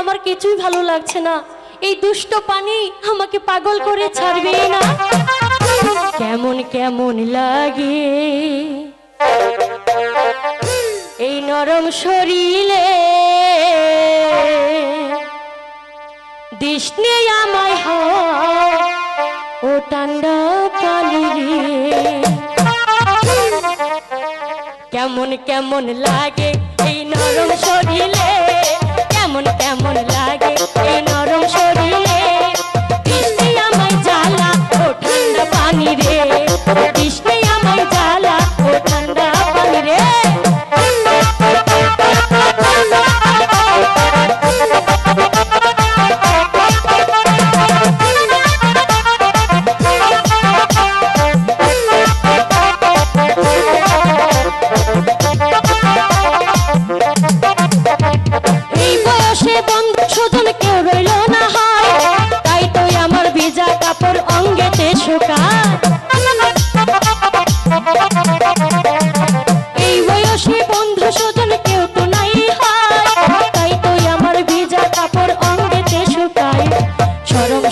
আমার কিছুই ভালো লাগছে না। এই দুষ্ট পানি আমাকে পাগল করে ছাড়বে না। কেমন কেমন লাগে এই নরম শরীরে, দিশনে আমায় ও ঠান্ডা পানি রে। কেমন কেমন লাগে এই নরম শরীরে, কেমন কেমন লাগে এই নরম শরীরে, দিশনে আমায় জ্বালা ও ঠান্ডা পানি রে, দিশনে আমায় জ্বালা ও ঠান্ডা পানি রে।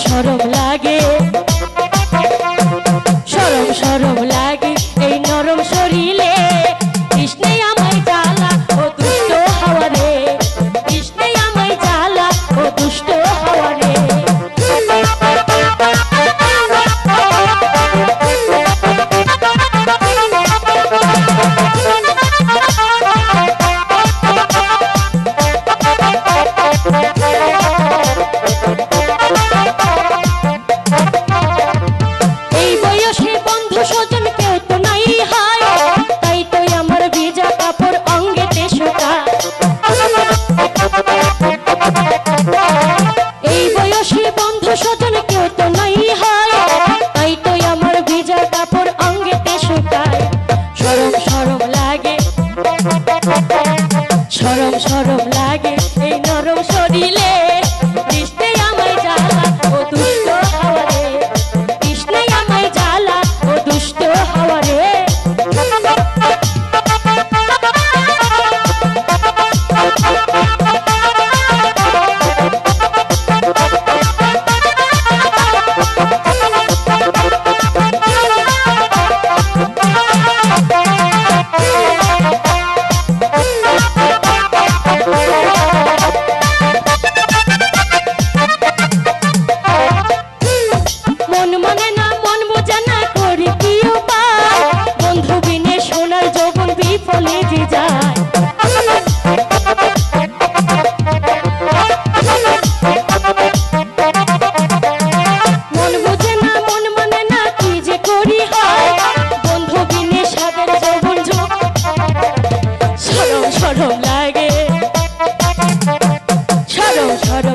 শরম লাগে, শরম শরম লাগে এই নরম শরীরে, কৃষ্ণে আমায় জ্বালা ও দুষ্ট হাওয়া রে, কৃষ্ণে আমায় জ্বালা ও দুষ্ট হাওয়া রে। শরম শরম লাগে এই নরম শরীরে, কৃষ্ণে আমায় জ্বালা ও দুষ্ট হাওয়া রে, কৃষ্ণে আমায় জ্বালা ও দুষ্ট হাওয়া রে। শরম লাগে, শরম শরম